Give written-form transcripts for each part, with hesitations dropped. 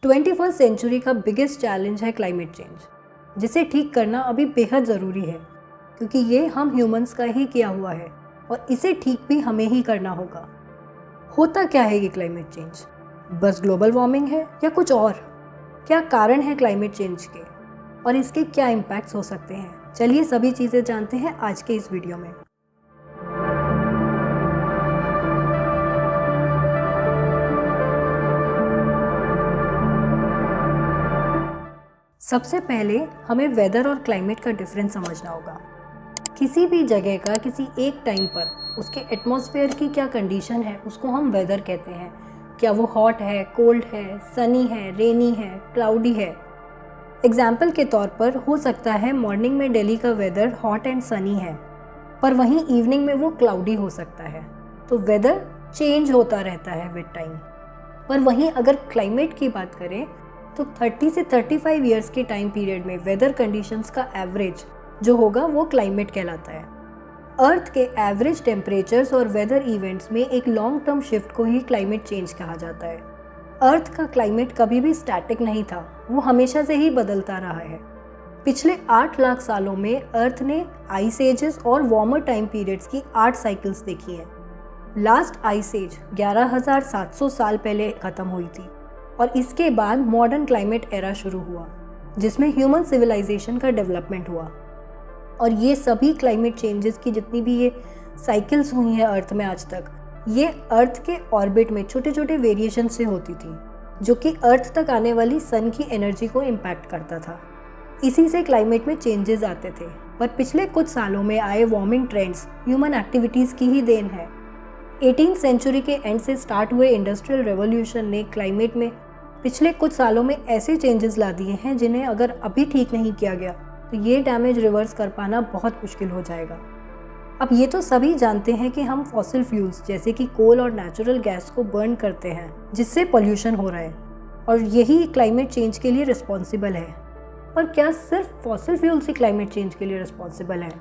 21st century का biggest challenge है climate change, जिसे ठीक करना अभी बेहद ज़रूरी है क्योंकि ये हम ह्यूमंस का ही किया हुआ है और इसे ठीक भी हमें ही करना होगा। होता क्या है ये क्लाइमेट चेंज? बस ग्लोबल वार्मिंग है या कुछ और? क्या कारण है क्लाइमेट चेंज के और इसके क्या इम्पैक्ट्स हो सकते हैं? चलिए सभी चीज़ें जानते हैं आज के इस वीडियो में। सबसे पहले हमें वेदर और क्लाइमेट का डिफरेंस समझना होगा। किसी भी जगह का किसी एक टाइम पर उसके एटमॉस्फेयर की क्या कंडीशन है उसको हम वेदर कहते हैं। क्या वो हॉट है, कोल्ड है, सनी है, रेनी है, क्लाउडी है। एग्जाम्पल के तौर पर हो सकता है मॉर्निंग में दिल्ली का वेदर हॉट एंड सनी है, पर वहीं इवनिंग में वो क्लाउडी हो सकता है। तो वेदर चेंज होता रहता है विद टाइम। पर वहीं अगर क्लाइमेट की बात करें तो 30 से 35 ईयर्स के टाइम पीरियड में वेदर कंडीशंस का एवरेज जो होगा वो क्लाइमेट कहलाता है। अर्थ के एवरेज टेम्परेचर्स और वेदर इवेंट्स में एक लॉन्ग टर्म शिफ्ट को ही क्लाइमेट चेंज कहा जाता है। अर्थ का क्लाइमेट कभी भी स्टैटिक नहीं था, वो हमेशा से ही बदलता रहा है। पिछले 8 लाख सालों में अर्थ ने आइस एजेस और वार्मर टाइम पीरियड्स की 8 साइकिल्स देखी हैं। लास्ट आइस एज 11,700 साल पहले ख़त्म हुई थी और इसके बाद मॉडर्न क्लाइमेट एरा शुरू हुआ जिसमें ह्यूमन सिविलाइजेशन का डेवलपमेंट हुआ। और ये सभी क्लाइमेट चेंजेस की जितनी भी ये साइकिल्स हुई हैं अर्थ में आज तक, ये अर्थ के ऑर्बिट में छोटे छोटे वेरिएशन से होती थी जो कि अर्थ तक आने वाली सन की एनर्जी को इम्पैक्ट करता था। इसी से क्लाइमेट में चेंजेस आते थे। पर पिछले कुछ सालों में आए वार्मिंग ट्रेंड्स ह्यूमन एक्टिविटीज़ की ही देन है। 18th सेंचुरी के एंड से स्टार्ट हुए इंडस्ट्रियल रेवोल्यूशन ने क्लाइमेट में पिछले कुछ सालों में ऐसे चेंजेस ला दिए हैं जिन्हें अगर अभी ठीक नहीं किया गया तो ये डैमेज रिवर्स कर पाना बहुत मुश्किल हो जाएगा। अब ये तो सभी जानते हैं कि हम फॉसिल फ्यूल्स जैसे कि कोल और नेचुरल गैस को बर्न करते हैं जिससे पोल्यूशन हो रहा है और यही क्लाइमेट चेंज के लिए रिस्पॉन्सिबल है। पर क्या सिर्फ फॉसिल फ्यूल्स ही क्लाइमेट चेंज के लिए रिस्पॉन्सिबल है?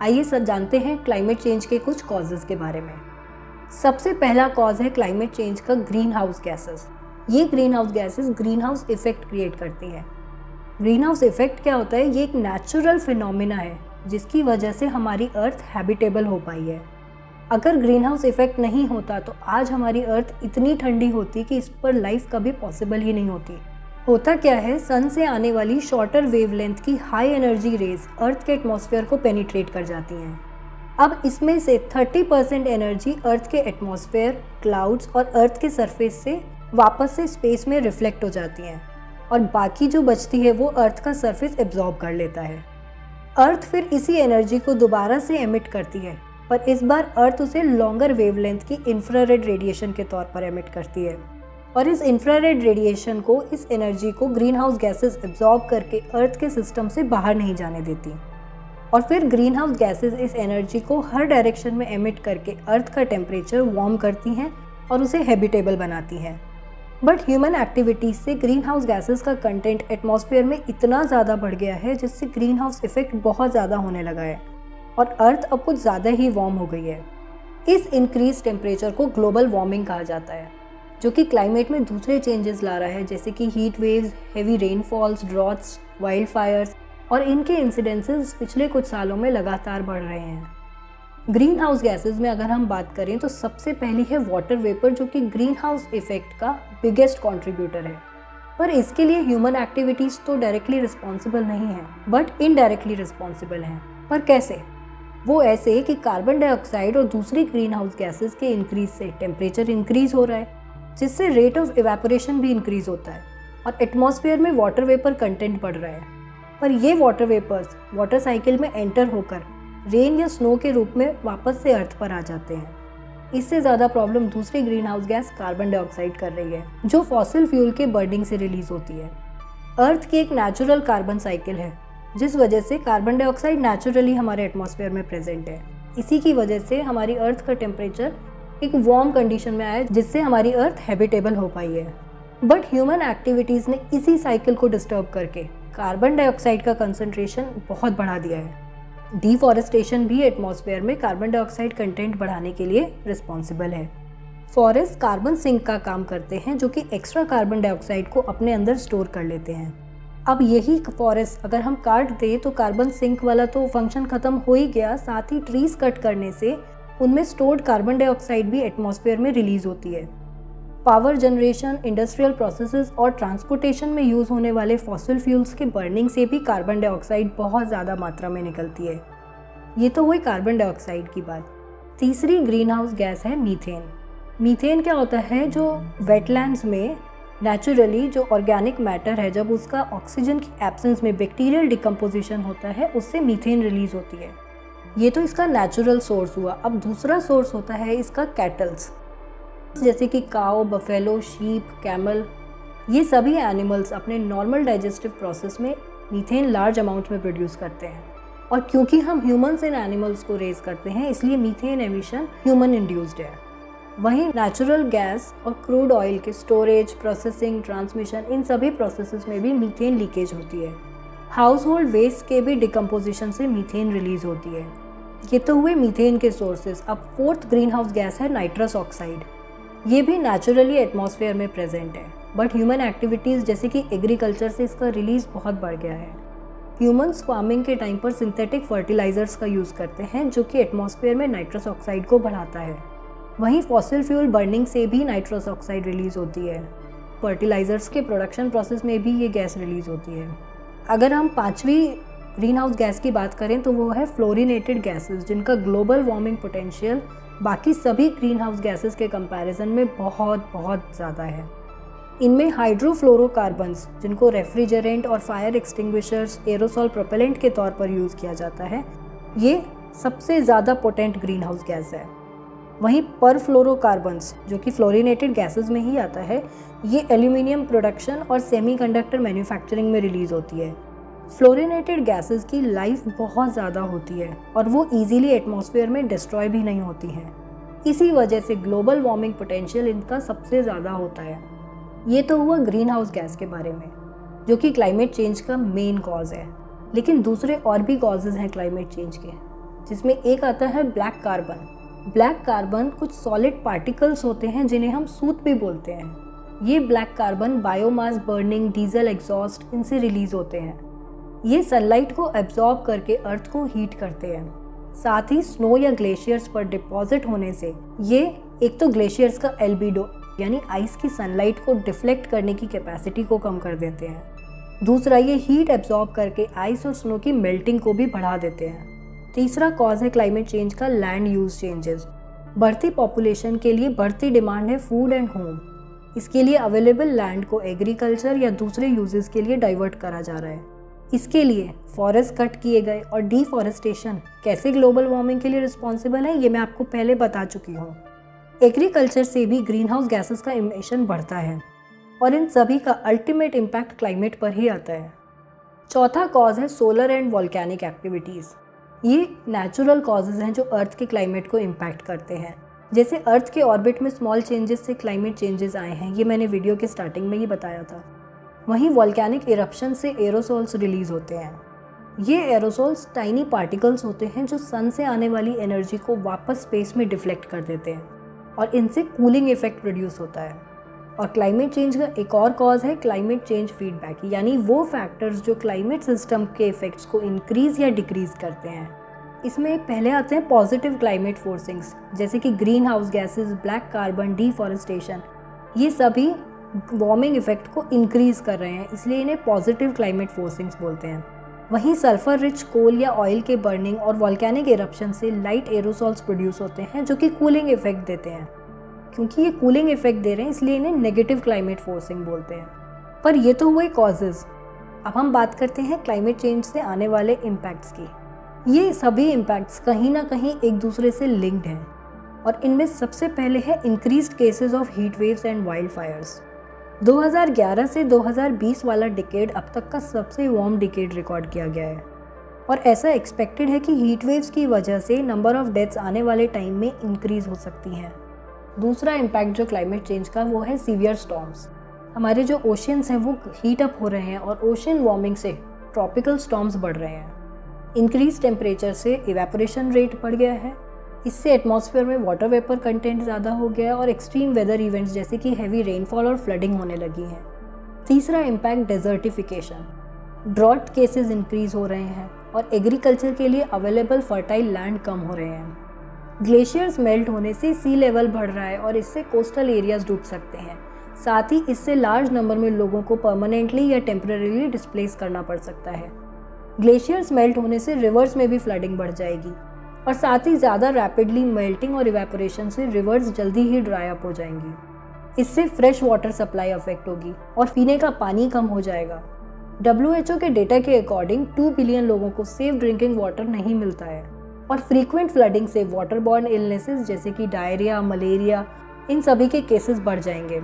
आइए सब जानते हैं क्लाइमेट चेंज के कुछ कॉजेज़ के बारे में। सबसे पहला कॉज है क्लाइमेट चेंज का ग्रीन हाउस गैसेस। ये green house gases green house effect create करती हैं। ग्रीन हाउस इफेक्ट क्या होता है? ये एक नेचुरल फिनोमिना है जिसकी वजह से हमारी अर्थ हैबिटेबल हो पाई है। अगर ग्रीन हाउस इफेक्ट नहीं होता तो आज हमारी अर्थ इतनी ठंडी होती कि इस पर लाइफ कभी पॉसिबल ही नहीं होती। होता क्या है, सन से आने वाली शॉर्टर वेवलेंथ की हाई एनर्जी रेज अर्थ के एटमॉस्फेयर को पेनिट्रेट कर जाती हैं। अब इसमें से 30% एनर्जी अर्थ के एटमॉस्फेयर, क्लाउड्स और अर्थ के सरफेस से वापस से स्पेस में रिफ्लेक्ट हो जाती हैं और बाकी जो बचती है वो अर्थ का सरफेस एब्जॉर्ब कर लेता है। अर्थ फिर इसी एनर्जी को दोबारा से एमिट करती है, पर इस बार अर्थ उसे लॉन्गर वेवलेंथ की इंफ्रारेड रेडिएशन के तौर पर एमिट करती है और इस इंफ्रारेड रेडिएशन को, इस एनर्जी को ग्रीन हाउस गैसेस एब्जॉर्ब करके अर्थ के सिस्टम से बाहर नहीं जाने देती और फिर ग्रीन हाउस गैसेस इस एनर्जी को हर डायरेक्शन में एमिट करके अर्थ का टेम्परेचर वार्म करती हैं और उसे हैबिटेबल बनाती हैं। बट ह्यूमन एक्टिविटीज़ से ग्रीन हाउस गैसेस का कंटेंट एटमॉस्फेयर में इतना ज़्यादा बढ़ गया है जिससे ग्रीन हाउस इफेक्ट बहुत ज़्यादा होने लगा है और अर्थ अब कुछ ज़्यादा ही वार्म हो गई है। इस इंक्रीज टेम्परेचर को ग्लोबल वार्मिंग कहा जाता है जो कि क्लाइमेट में दूसरे चेंजेस ला रहा है जैसे कि heat waves, heavy rainfalls, droughts, wild Fyers और इनके इंसिडेंसेस पिछले कुछ सालों में लगातार बढ़ रहे हैं। ग्रीन हाउस गैसेस में अगर हम बात करें तो सबसे पहली है वाटर वेपर जो कि ग्रीन हाउस इफेक्ट का बिगेस्ट कंट्रीब्यूटर है। पर इसके लिए ह्यूमन एक्टिविटीज़ तो डायरेक्टली रिस्पॉन्सिबल नहीं है बट इनडायरेक्टली रिस्पॉन्सिबल हैं। पर कैसे? वो ऐसे कि कार्बन डाइऑक्साइड और दूसरी ग्रीन हाउस गैसेस के इंक्रीज से टेम्परेचर इंक्रीज हो रहा है जिससे रेट ऑफ इवेपोरेशन भी इंक्रीज होता है और एटमॉस्फेयर में वाटर वेपर कंटेंट बढ़ रहा है। पर ये वाटर वेपर्स वाटर साइकिल में एंटर होकर रेन या स्नो के रूप में वापस से अर्थ पर आ जाते हैं। इससे ज़्यादा प्रॉब्लम दूसरी green house gas carbon dioxide कर रही है जो फॉसिल फ्यूल के बर्निंग से रिलीज होती है। अर्थ की एक नेचुरल कार्बन साइकिल है जिस वजह से कार्बन डाइऑक्साइड नेचुरली हमारे एटमॉस्फेयर में प्रेजेंट है। इसी की वजह से हमारी अर्थ का टेम्परेचर एक वार्म कंडीशन में आया जिससे हमारी अर्थ हैबिटेबल हो पाई है। बट ह्यूमन एक्टिविटीज़ ने इसी साइकिल को डिस्टर्ब करके कार्बन डाइऑक्साइड का कंसंट्रेशन बहुत बढ़ा दिया है। डिफॉरेस्टेशन भी एटमॉस्फेयर में कार्बन डाइऑक्साइड कंटेंट बढ़ाने के लिए रिस्पॉन्सिबल है। फॉरेस्ट कार्बन सिंक का काम करते हैं, जो कि एक्स्ट्रा कार्बन डाइऑक्साइड को अपने अंदर स्टोर कर लेते हैं। अब यही फॉरेस्ट अगर हम काट दें तो कार्बन सिंक वाला तो फंक्शन खत्म हो ही गया, साथ ही ट्रीज कट करने से उनमें स्टोर्ड कार्बन डाइऑक्साइड भी एटमॉस्फेयर में रिलीज होती है। पावर जनरेशन, इंडस्ट्रियल प्रोसेसेस और ट्रांसपोर्टेशन में यूज़ होने वाले फॉसिल फ्यूल्स के बर्निंग से भी कार्बन डाइऑक्साइड बहुत ज़्यादा मात्रा में निकलती है। ये तो हुई कार्बन डाइऑक्साइड की बात। तीसरी ग्रीन हाउस गैस है मीथेन। मीथेन क्या होता है, जो वेटलैंड्स में नेचुरली जो ऑर्गेनिक मैटर है, जब उसका ऑक्सीजन की एब्सेंस में बैक्टीरियल डिकम्पोजिशन होता है, उससे मीथेन रिलीज होती है। ये तो इसका नेचुरल सोर्स हुआ। अब दूसरा सोर्स होता है इसका कैटल्स, जैसे कि काओ, बफेलो, शीप, कैमल। ये सभी एनिमल्स अपने नॉर्मल डाइजेस्टिव प्रोसेस में मीथेन लार्ज अमाउंट में प्रोड्यूस करते हैं, और क्योंकि हम ह्यूमंस इन एनिमल्स को रेज करते हैं, इसलिए मीथेन एमिशन ह्यूमन इंड्यूस्ड है। वहीं नेचुरल गैस और क्रूड ऑयल के स्टोरेज, प्रोसेसिंग, ट्रांसमिशन, इन सभी प्रोसेसेस में भी मीथेन लीकेज होती है। हाउस होल्ड वेस्ट के भी डिकम्पोजिशन से मीथेन रिलीज होती है। ये तो हुए मीथेन के सोर्सेज। अब फोर्थ ग्रीन हाउस गैस है नाइट्रस ऑक्साइड। ये भी नेचुरली एटमॉस्फेयर में प्रेजेंट है, बट ह्यूमन एक्टिविटीज़ जैसे कि एग्रीकल्चर से इसका रिलीज बहुत बढ़ गया है। ह्यूमंस फार्मिंग के टाइम पर सिंथेटिक फर्टिलाइजर्स का यूज़ करते हैं, जो कि एटमॉस्फेयर में नाइट्रस ऑक्साइड को बढ़ाता है। वहीं फॉसिल फ्यूल बर्निंग से भी नाइट्रस ऑक्साइड रिलीज होती है। फर्टिलाइजर्स के प्रोडक्शन प्रोसेस में भी ये गैस रिलीज होती है। अगर हम पांचवी ग्रीन हाउस गैस की बात करें तो वो है फ्लोरिनेटेड गैसेस, जिनका ग्लोबल वार्मिंग पोटेंशियल बाकी सभी ग्रीन हाउस गैसेस के कंपैरिजन में बहुत बहुत ज़्यादा है। इनमें हाइड्रोफ्लोरोकार्बन्स, जिनको रेफ्रिजरेंट और फायर एक्सटिंग्विशर्स, एरोसॉल प्रोपेलेंट के तौर पर यूज़ किया जाता है, ये सबसे ज़्यादा पोटेंट ग्रीन हाउस गैस है। वहीं परफ्लोरोकार्बन्स, जो कि फ्लोरिनेटेड गैसेस में ही आता है, ये एल्यूमिनियम प्रोडक्शन और सेमीकंडक्टर मैन्युफैक्चरिंग में रिलीज होती है। फ्लोरिनेटेड गैसेस की लाइफ बहुत ज़्यादा होती है और वो इजीली एटमॉस्फेयर में डिस्ट्रॉय भी नहीं होती हैं। इसी वजह से ग्लोबल वार्मिंग पोटेंशियल इनका सबसे ज़्यादा होता है। ये तो हुआ ग्रीन हाउस गैस के बारे में, जो कि क्लाइमेट चेंज का मेन कॉज है। लेकिन दूसरे और भी कॉजेज़ हैं क्लाइमेट चेंज के, जिसमें एक आता है ब्लैक कार्बन। ब्लैक कार्बन कुछ सॉलिड पार्टिकल्स होते हैं जिन्हें हम सूत भी बोलते हैं। ये black carbon biomass burning, diesel exhaust, इनसे रिलीज होते हैं। ये सनलाइट को एब्जॉर्ब करके अर्थ को हीट करते हैं। साथ ही स्नो या ग्लेशियर्स पर डिपॉजिट होने से ये एक तो ग्लेशियर्स का एल्बिडो यानी आइस की सनलाइट को डिफ्लेक्ट करने की कैपेसिटी को कम कर देते हैं। दूसरा, ये हीट एब्जॉर्ब करके आइस और स्नो की मेल्टिंग को भी बढ़ा देते हैं। तीसरा कॉज है क्लाइमेट चेंज का लैंड यूज चेंजेस। बढ़ती पॉपुलेशन के लिए बढ़ती डिमांड है फूड एंड होम। इसके लिए अवेलेबल लैंड को एग्रीकल्चर या दूसरे यूजेस के लिए डाइवर्ट करा जा रहा है। इसके लिए फॉरेस्ट कट किए गए और डिफॉरेस्टेशन कैसे ग्लोबल वार्मिंग के लिए रिस्पॉन्सिबल है, ये मैं आपको पहले बता चुकी हूँ। एग्रीकल्चर से भी ग्रीन हाउस गैसेस का इमिशन बढ़ता है और इन सभी का अल्टीमेट इम्पैक्ट क्लाइमेट पर ही आता है। चौथा कॉज है सोलर एंड वॉल्केनिक एक्टिविटीज़। ये नेचुरल कॉजेज़ हैं जो अर्थ के क्लाइमेट को इम्पैक्ट करते हैं। जैसे अर्थ के ऑर्बिट में स्मॉल चेंजेस से क्लाइमेट चेंजेस आए हैं, ये मैंने वीडियो के स्टार्टिंग में ही बताया था। वहीं वॉल्केनिक इरप्शन से एरोसोल्स रिलीज होते हैं। ये एरोसोल्स टाइनी पार्टिकल्स होते हैं जो सन से आने वाली एनर्जी को वापस स्पेस में डिफ्लेक्ट कर देते हैं और इनसे कूलिंग इफेक्ट प्रोड्यूस होता है। और क्लाइमेट चेंज का एक और कॉज है क्लाइमेट चेंज फीडबैक, यानी वो फैक्टर्स जो क्लाइमेट सिस्टम के इफेक्ट्स को इंक्रीज या डिक्रीज करते हैं। इसमें पहले आते हैं पॉजिटिव क्लाइमेट फोर्सिंग्स, जैसे कि green house gases, black carbon, deforestation. ये सभी वार्मिंग इफेक्ट को इंक्रीज कर रहे हैं, इसलिए इन्हें पॉजिटिव क्लाइमेट फोर्सिंग्स बोलते हैं। वहीं सल्फर रिच कोल या ऑयल के बर्निंग और वॉल्केनिक इरप्शन से लाइट एरोसॉल्स प्रोड्यूस होते हैं जो कि कूलिंग इफेक्ट देते हैं। क्योंकि ये कूलिंग इफेक्ट दे रहे हैं इसलिए इन्हें नेगेटिव क्लाइमेट फोर्सिंग बोलते हैं। पर ये तो हुए कॉजेज़। अब हम बात करते हैं क्लाइमेट चेंज से आने वाले इम्पैक्ट्स की। ये सभी इम्पैक्ट्स कहीं ना कहीं एक दूसरे से लिंक्ड हैं और इनमें सबसे पहले है increased cases of heat waves and wild Fyers. 2011 से 2020 वाला डिकेड अब तक का सबसे वार्म डिकेड रिकॉर्ड किया गया है और ऐसा एक्सपेक्टेड है कि हीट वेव्स की वजह से नंबर ऑफ डेथ्स आने वाले टाइम में इंक्रीज हो सकती हैं। दूसरा इम्पैक्ट जो क्लाइमेट चेंज का वो है सीवियर स्टॉर्म्स। हमारे जो ओशियंस हैं वो हीट अप हो रहे हैं और ओशन वार्मिंग से ट्रॉपिकल स्टॉर्म्स बढ़ रहे हैं। इंक्रीज टेम्परेचर से इवेपोरेशन रेट बढ़ गया है इससे एटमॉस्फेयर में वाटर वेपर कंटेंट ज़्यादा हो गया और एक्सट्रीम वेदर इवेंट्स जैसे कि हैवी रेनफॉल और फ्लडिंग होने लगी हैं। तीसरा impact desertification. Drought cases increase हो रहे हैं और एग्रीकल्चर के लिए अवेलेबल फर्टाइल लैंड कम हो रहे हैं। ग्लेशियर्स मेल्ट होने से सी लेवल बढ़ रहा है और इससे कोस्टल एरियाज डूब सकते हैं। साथ ही इससे लार्ज नंबर में लोगों को परमानेंटली या टेम्परेरीली डिस्प्लेस करना पड़ सकता है। ग्लेशियर्स मेल्ट होने से रिवर्स में भी फ्लडिंग बढ़ जाएगी और साथ ही ज़्यादा रैपिडली मेल्टिंग और इवेपोरेशन से रिवर्स जल्दी ही ड्राई अप हो जाएंगी। इससे फ्रेश वाटर सप्लाई अफेक्ट होगी और पीने का पानी कम हो जाएगा। WHO के डेटा के अकॉर्डिंग 2 बिलियन लोगों को सेफ ड्रिंकिंग वाटर नहीं मिलता है और फ्रीक्वेंट फ्लडिंग से वाटर बॉर्न इलनेसेस जैसे कि डायरिया, मलेरिया, इन सभी के केसेस बढ़ जाएंगे।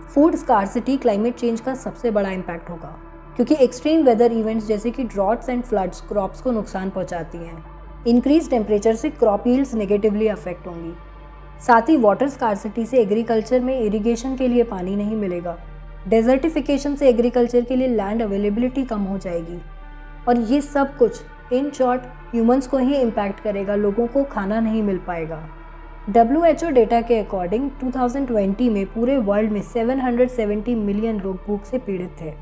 फूड स्कार्सिटी क्लाइमेट चेंज का सबसे बड़ा इम्पैक्ट होगा क्योंकि एक्सट्रीम वेदर इवेंट्स जैसे कि ड्रॉट्स एंड फ्लड्स क्रॉप्स को नुकसान पहुंचाती हैं। इंक्रीज टेम्परेचर से क्रॉप यील्ड्स नेगेटिवली अफेक्ट होंगी। साथ ही वाटर स्कार्सिटी से एग्रीकल्चर में इरिगेशन के लिए पानी नहीं मिलेगा। डेजर्टिफिकेशन से एग्रीकल्चर के लिए लैंड अवेलेबिलिटी कम हो जाएगी और ये सब कुछ इन शॉर्ट ह्यूमंस को ही इम्पैक्ट करेगा, लोगों को खाना नहीं मिल पाएगा। WHO डेटा के अकॉर्डिंग 2020 में पूरे वर्ल्ड में 770 मिलियन लोग भूख से पीड़ित थे।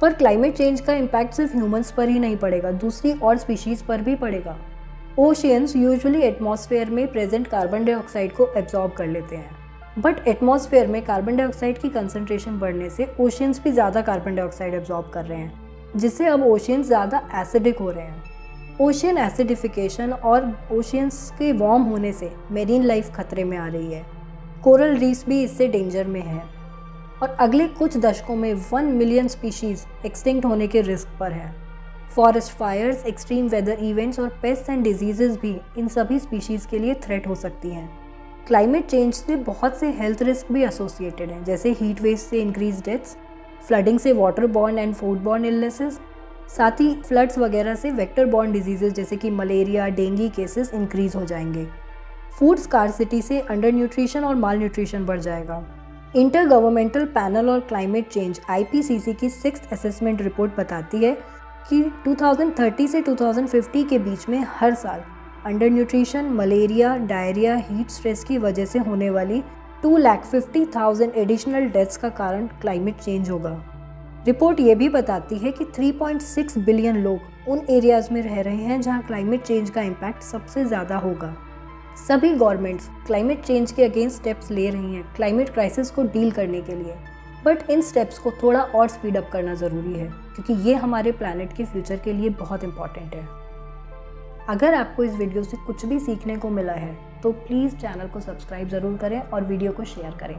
पर क्लाइमेट चेंज का इम्पैक्ट सिर्फ ह्यूमंस पर ही नहीं पड़ेगा, दूसरी और स्पीशीज़ पर भी पड़ेगा। ओशियंस यूजुअली एटमॉस्फेयर में प्रेजेंट कार्बन डाइऑक्साइड को एब्जॉर्ब कर लेते हैं, बट एटमॉस्फेयर में कार्बन डाइऑक्साइड की कंसंट्रेशन बढ़ने से ओशियंस भी ज़्यादा कार्बन डाइऑक्साइड एब्जॉर्ब कर रहे हैं, जिससे अब ओशियंस ज़्यादा एसिडिक हो रहे हैं। ओशियन एसिडिफिकेशन और ओशियंस के वार्म होने से मेरीन लाइफ खतरे में आ रही है। कोरल रीफ्स भी इससे डेंजर में है और अगले कुछ दशकों में 1 मिलियन स्पीशीज़ एक्सटिंक्ट होने के रिस्क पर हैं। Forest fires, extreme weather events और पेस्ट एंड डिजीजेस भी इन सभी स्पीशीज़ के लिए थ्रेट हो सकती हैं। क्लाइमेट चेंज से बहुत से हेल्थ रिस्क भी एसोसिएटेड हैं, जैसे हीट वेव से इंक्रीज डेथ्स, फ्लडिंग से water borne and food borne illnesses, साथ ही फ्लड्स वगैरह से वेक्टर बॉर्न डिजीजेस जैसे कि मलेरिया, डेंगू केसेस इंक्रीज हो जाएंगे। फूड स्कार्सिटी से अंडर न्यूट्रिशन और माल न्यूट्रिशन बढ़ जाएगा। इंटर गवर्नमेंटल पैनल और क्लाइमेट चेंज IPCC की 6th असेसमेंट रिपोर्ट बताती है कि 2030 से 2050 के बीच में हर साल under nutrition, malaria, diarrhoea, heat stress की वजह से होने वाली 2,50,000 एडिशनल डेथ्स का कारण क्लाइमेट चेंज होगा। रिपोर्ट ये भी बताती है कि 3.6 बिलियन लोग उन एरियाज में रह रहे हैं जहां क्लाइमेट चेंज का इम्पैक्ट सबसे ज़्यादा होगा। सभी गवर्नमेंट्स क्लाइमेट चेंज के अगेंस्ट स्टेप्स ले रही हैं क्लाइमेट क्राइसिस को डील करने के लिए, बट इन स्टेप्स को थोड़ा और स्पीड अप करना ज़रूरी है क्योंकि ये हमारे प्लैनेट के फ्यूचर के लिए बहुत इंपॉर्टेंट है। अगर आपको इस वीडियो से कुछ भी सीखने को मिला है तो प्लीज़ चैनल को सब्सक्राइब ज़रूर करें और वीडियो को शेयर करें।